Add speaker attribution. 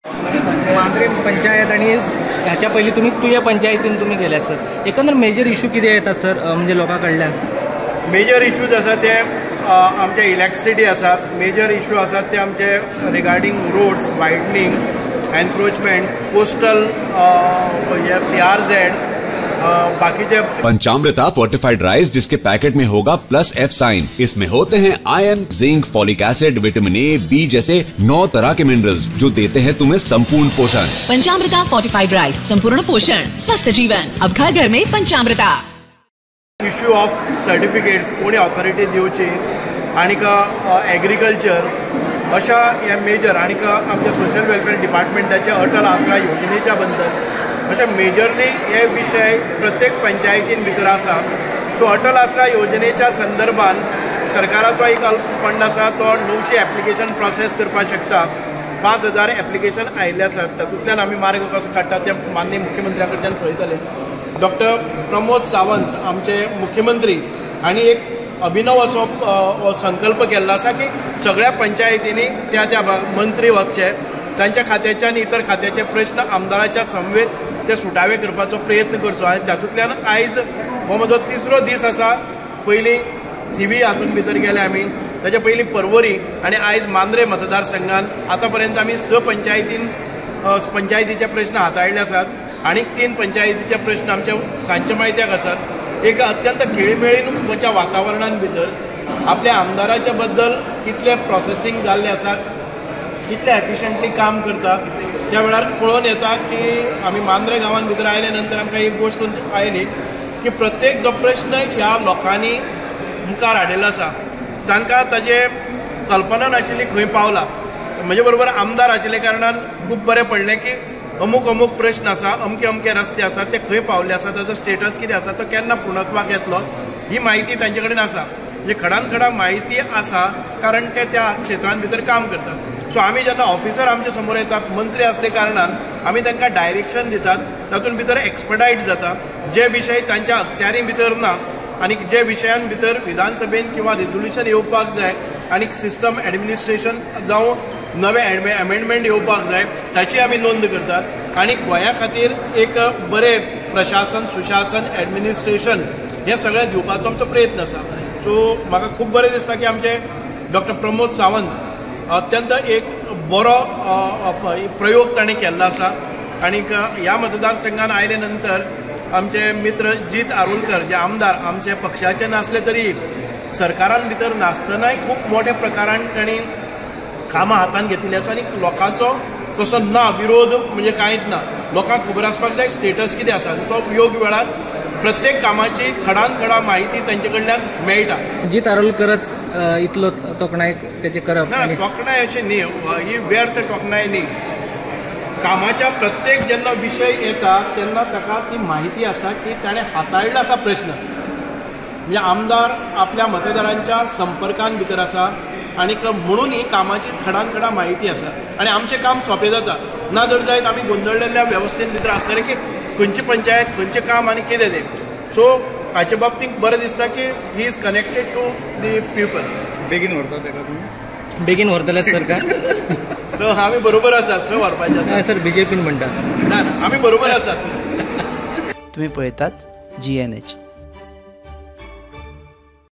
Speaker 1: मांद्रे पंचायत आणि ह्याच्या पयलीं तुया पंचायतीन तुम्ही गेल्यात सर, एकंदर मेजर इश्यू कितें येतात सर म्हणजे लोकां कडल्यान?
Speaker 2: मेजर इश्यूज आसा ते आमचे इलेक्ट्रिसिटी आसात, मेजर इश्यू आसात ते आमचे regarding roads widening encroachment coastal CRZ बाकीचे।
Speaker 3: पंचामृता फोर्टिफाइड राइस जिसके पैकेट में होगा +F साइन, इसमें होते हैं iron, zinc, folic acid, vitamin A, B जैसे 9 तरह के मिनरल्स जो देते हैं तुम्हें संपूर्ण पोषण।
Speaker 4: पंचामृता फोर्टिफाइड राइस, संपूर्ण पोषण, स्वस्थ जीवन, अब घर घर में पंचामृता।
Speaker 2: इश्यू ऑफ सर्टिफिकेट्स कोणी ऑथॉरिटी दिवची आनीक एग्रीकल्चर अशा हे मेजर आनीक आमच्या सोशल वेलफेअर डिपार्टमेंटाच्या अटल आसरा योजनेच्या बद्दल अशा मेजरली हे विषय प्रत्येक पंचायतीन भितर आसा। सो अटल आसरा योजनेच्या संदर्भान सरकाराचो एक फंड आसा तो 900 एप्लिकेशन प्रोसेस करपाक शकता। 5000 एप्लिकेशन आयिल्ले आसात, तातूंतल्यान आमी मार्ग कसो काडटा ते माननीय मुख्यमंत्र्या कडच्यान पळयतले। डॉक्टर प्रमोद सावंत आमचे मुख्यमंत्री आणि एक अभिनव असो संकल्प केल्लो आसा की सगळ्या पंचायतींनी त्या मंत्री वचचे, तांच्या खात्याचे आनी इतर खात्याचे प्रश्न आमदाराच्या समवेत ते सुटावे करपाचो प्रयत्न करचो। आनी तातूंतल्यान आयज हो म्हजो 3रो दीस आसा। पयलीं थिवी हातूंत भितर गेले आमी, ताचे पयलीं पर्वरी आनी आयज मांद्रे मतदारसंघान आतां पर्यंत आमी 6 पंचायतीचे प्रश्न हाताळिल्ले आसात आनी 3 पंचायतीचे प्रश्न आमचे सांजचे मायत्याक आसात। एक अत्यंत खेळीमेळीच्या वातावरणान भितर आपल्या आमदाराच्या बद्दल कितले प्रोसेसिंग जाल्ले आसा, कितले एफिशियंटली काम करता, त्या वेळार पळोवन येता की आमी मांद्रे गांवान भितर आयले नंतर आमकां एक गोश्ट आयली की प्रत्येक जो प्रश्न ह्या लोकांनी मुखार हाडिल्लो आसा तांकां ताजे कल्पना नाशिल्ली खंय पावला। म्हजे बरोबर आमदार आशिल्ले कारणान खूब बरें पडलें की अमूक अमूक प्रश्न आसा, अमके अमके रस्ते आसा ते खंय पावले आसा, ताजो स्टेटस कितें आसा, तो केन्ना पूर्णत्वाक येतलो, ही म्हायती तांचे कडेन आसा। म्हणजे खडान खडा म्हायती आसा कारण ते त्या क्षेत्रान भितर काम करतात। सो आमी जेन्ना ऑफिसर आमचे समोर येतात, मंत्री असले कारणान आमी तांकां डायरेक्शन दितात, तातूंत भितर एक्सपर्टायट जाता जे विशय तांच्या अखत्यारी भितर ना आनी जे विशयान भितर विधानसभेन किंवा रिजोल्युशन येवपाक जाय आनी सिस्टम एडमिनिस्ट्रेशन जावं नवे अमेंडमेंट येवपाक जाय ताची आमी नोंद करतात। आनी गोंया खातीर एक बरें प्रशासन, सुशासन, एडमिनिस्ट्रेशन हे सगळें दिवपाचो आमचो प्रयत्न आसा। सो म्हाका खूब बरें दिसता की आमचे डॉक्टर प्रमोद सावंत अत्यंत एक बरो प्रयोग ताणें केल्लो आसा। आनीक ह्या मतदारसंघान आयले नंतर आमचे मित्र जीत आरोलकर जे आमदार आमचे पक्षाचे नासले तरी सरकारान भितर नासतनाय खूब मोठ्या प्रकारान तांणी कामां हातान घेतिल्ली आसा आनी लोकांचो तसो ना विरोध म्हणजे कांयच ना। लोकांक खबर आसपाक जाय स्टेटस कितें आसा, तो योग्य वेळार प्रत्येक कामाची खडान खडा माहिती तांचे कडल्यान मेळटा।
Speaker 1: जीत आरोलकरच इतलो तोखणाय तेचे करप
Speaker 2: ना, तोखणाय अशें न्ही, ही व्यर्थ तोखणाय न्ही। कामाच्या प्रत्येक जेन्ना विशय येता तेन्ना ताका ती माहिती आसा की ताणें हाताळिल्लो आसा प्रश्न। म्हणजे आमदार आपल्या मतदारांच्या संपर्कान भितर आसा आनीक म्हणून ही कामाची खडान खडा माहिती आसा आनी आमचें काम सोंपें जाता। ना जर जायत आमी गोंदळलेल्या वेवस्थेन भितर आसतले की खंयची पंचायत खंयचें काम आनी कितें तें। सो हाचे बाबतींत बरें दिसता की he is connected to the people.
Speaker 5: बेगीन व्हरता ताका तुमी?
Speaker 1: बेगीन व्हरतलेत सरकार?
Speaker 2: तर आमी बरोबर आसात, खंय व्हरपाचें आसा
Speaker 1: सर? बीजेपीन म्हणटा
Speaker 2: ना, आमी बरोबर आसात।
Speaker 6: तुम्ही पळयतात GNH।